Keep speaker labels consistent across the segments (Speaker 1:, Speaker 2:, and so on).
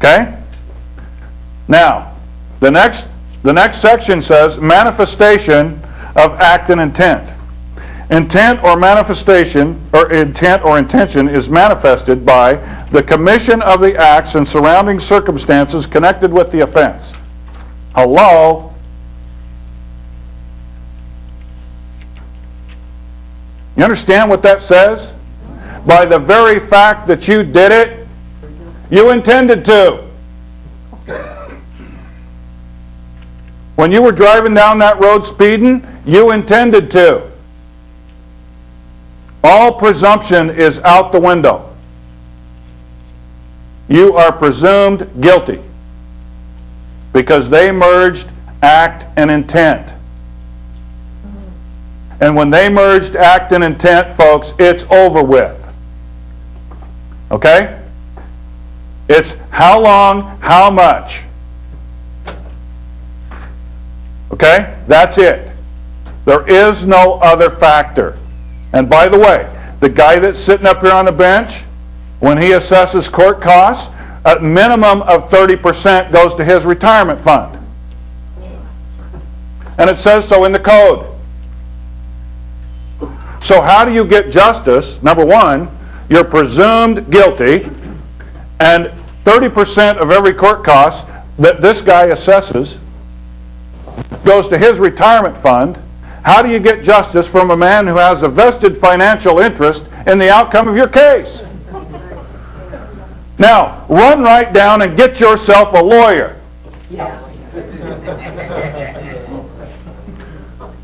Speaker 1: Okay? Now, the next section says manifestation of act and intent. Intent or manifestation, or intent or intention is manifested by the commission of the acts and surrounding circumstances connected with the offense. Hello? You understand what that says? By the very fact that you did it, you intended to. When you were driving down that road speeding, you intended to. All presumption is out the window. You are presumed guilty because they merged act and intent. And when they merged act and intent, folks, it's over with. Okay? It's how long, how much. Okay? That's it. There is no other factor. And by the way, the guy that's sitting up here on the bench, when he assesses court costs, a minimum of 30% goes to his retirement fund. And it says so in the code. So how do you get justice? Number one, you're presumed guilty, and 30% of every court cost that this guy assesses goes to his retirement fund. How do you get justice from a man who has a vested financial interest in the outcome of your case? Now, run right down and get yourself a lawyer.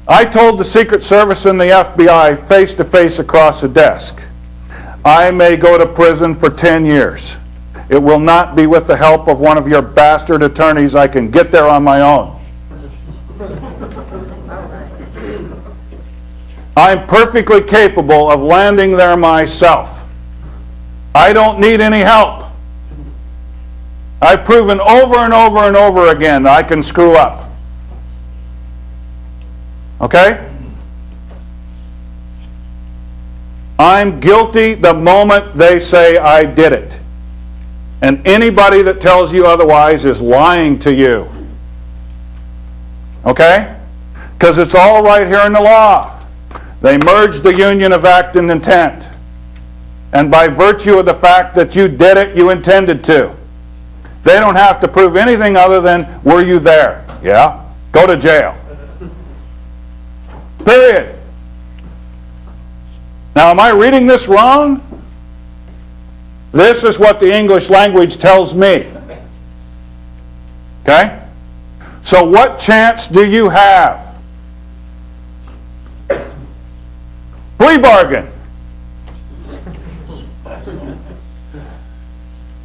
Speaker 1: I told the Secret Service and the FBI face to face across the desk, I may go to prison for 10 years. It will not be with the help of one of your bastard attorneys. I can get there on my own. I'm perfectly capable of landing there myself. I don't need any help. I've proven over and over and over again that I can screw up. Okay? I'm guilty the moment they say I did it. And anybody that tells you otherwise is lying to you. Okay? Because it's all right here in the law. They merged the union of act and intent. And by virtue of the fact that you did it, you intended to. They don't have to prove anything other than, were you there? Yeah? Go to jail. Period. Now, am I reading this wrong? This is what the English language tells me. Okay? So what chance do you have? Plea bargain.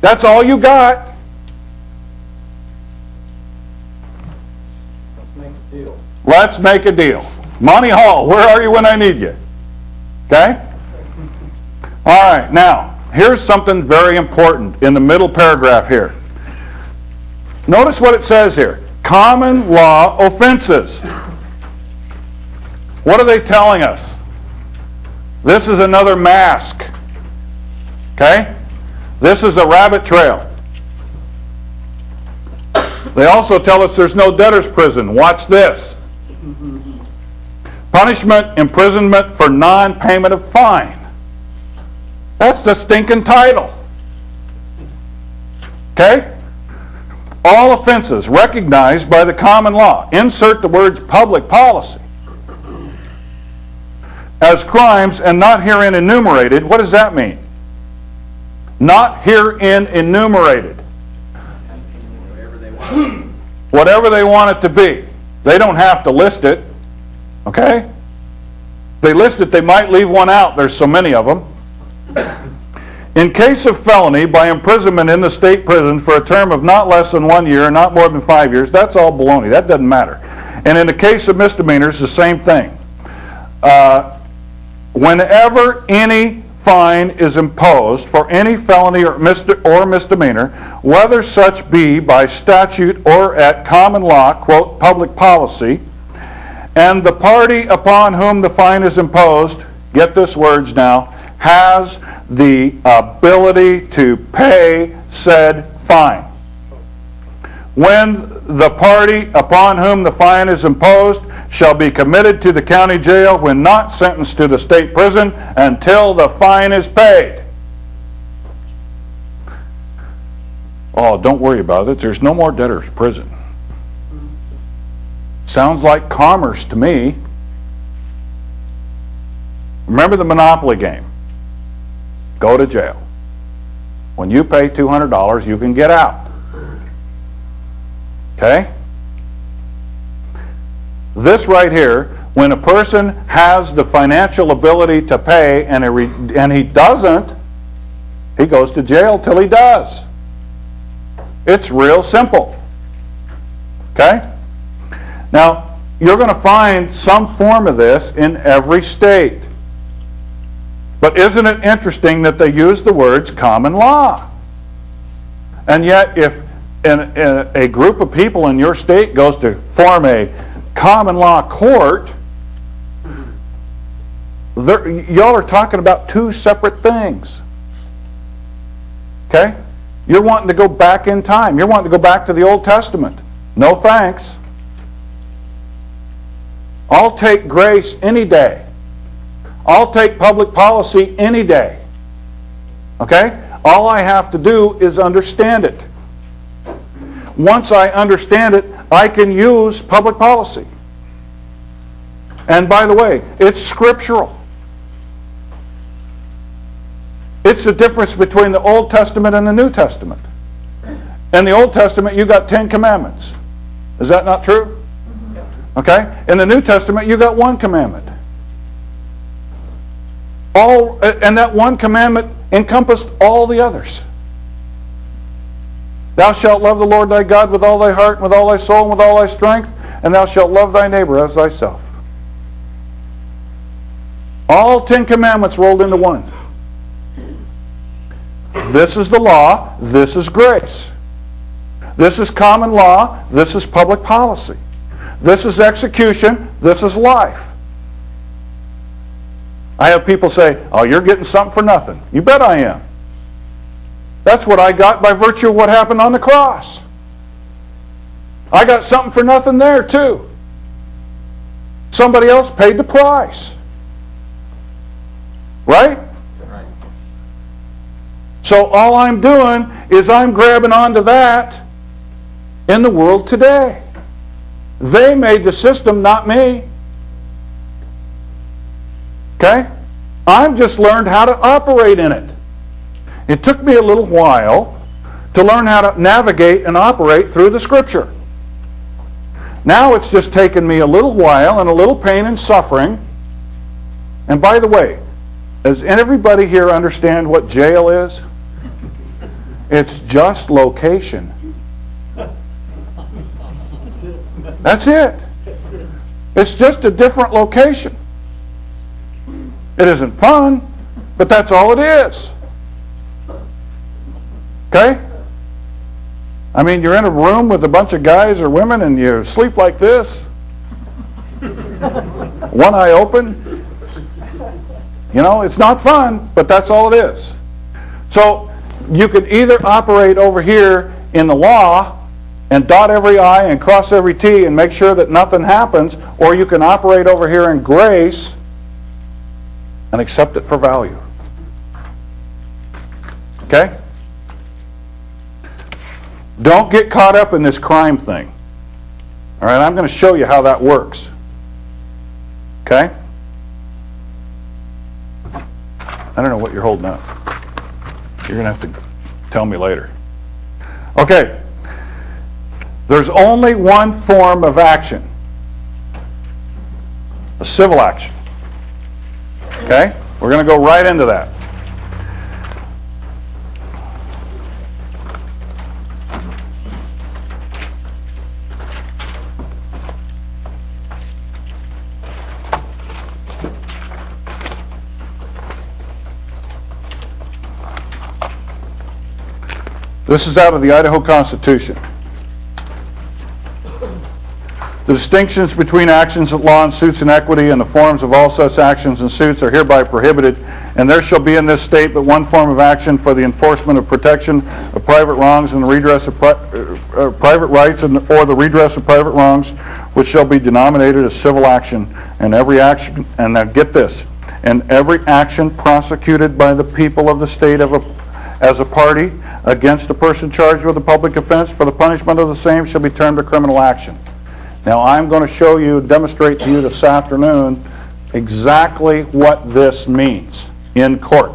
Speaker 1: That's all you got.
Speaker 2: Let's make a deal.
Speaker 1: Let's make a deal. Monty Hall, where are you when I need you? Okay? All right, now, here's something very important in the middle paragraph here. Notice what it says here. Common law offenses. What are they telling us? This is another mask. Okay? This is a rabbit trail. They also tell us there's no debtor's prison. Watch this. Punishment, imprisonment for non-payment of fine. That's the stinking title. Okay? All offenses recognized by the common law. Insert the words public policy. As crimes and not herein enumerated. What does that mean? Not herein enumerated. Whatever they want it to be. They don't have to list it. Okay? If they list it, they might leave one out. There's so many of them. In case of felony, by imprisonment in the state prison for a term of not less than 1 year, not more than 5 years, that's all baloney. That doesn't matter. And in the case of misdemeanors, the same thing. Whenever any fine is imposed for any felony or misdemeanor, whether such be by statute or at common law, quote, public policy, and the party upon whom the fine is imposed, get this words now, has the ability to pay said fine. when the party upon whom the fine is imposed shall be committed to the county jail when not sentenced to the state prison until the fine is paid. Oh, don't worry about it. There's no more debtor's prison. Sounds like commerce to me. Remember the Monopoly game. Go to jail. When you pay $200, you can get out. Okay? This right here, when a person has the financial ability to pay and he doesn't, he goes to jail till he does. It's real simple. Okay? Now, you're going to find some form of this in every state. But isn't it interesting that they use the words common law? And yet, if a group of people in your state goes to form a common law court, y'all are talking about two separate things. Okay? You're wanting to go back in time. You're wanting to go back to the Old Testament. No thanks. I'll take grace any day. I'll take public policy any day. Okay? All I have to do is understand it. Once I understand it, I can use public policy. And by the way, it's scriptural. It's the difference between the Old Testament and the New Testament. In the Old Testament, you got 10 commandments. Is that not true? Okay? In the New Testament, you got one commandment. And that one commandment encompassed all the others. Thou shalt love the Lord thy God with all thy heart, and with all thy soul, and with all thy strength, and thou shalt love thy neighbor as thyself. All 10 commandments rolled into one. This is the law, this is grace. This is common law, this is public policy. This is execution, this is life. I have people say, oh, you're getting something for nothing. You bet I am. That's what I got by virtue of what happened on the cross. I got something for nothing there too. Somebody else paid the price. Right? Right. So all I'm doing is I'm grabbing onto that in the world today. They made the system, not me. Okay? I've just learned how to operate in it. It took me a little while to learn how to navigate and operate through the Scripture. Now it's just taken me a little while and a little pain and suffering. And by the way, does everybody here understand what jail is? It's just location. That's it. It's just a different location. It isn't fun, but that's all it is. Okay? I mean, you're in a room with a bunch of guys or women and you sleep like this. One eye open. You know, it's not fun, but that's all it is. So, you could either operate over here in the law and dot every I and cross every T and make sure that nothing happens, or you can operate over here in grace and accept it for value. Okay? Don't get caught up in this crime thing. All right, I'm going to show you how that works. Okay? I don't know what you're holding up. You're going to have to tell me later. Okay. There's only one form of action. A civil action. Okay? We're going to go right into that. This is out of the Idaho Constitution. The distinctions between actions at law and suits in equity and the forms of all such actions and suits are hereby prohibited, and there shall be in this state but one form of action for the enforcement of protection of private wrongs and the redress of private rights or the redress of private wrongs, which shall be denominated as civil action, and every action, and now get this, and every action prosecuted by the people of the state as a party against a person charged with a public offense for the punishment of the same shall be termed a criminal action. Now I'm going to show you, demonstrate to you this afternoon exactly what this means in court.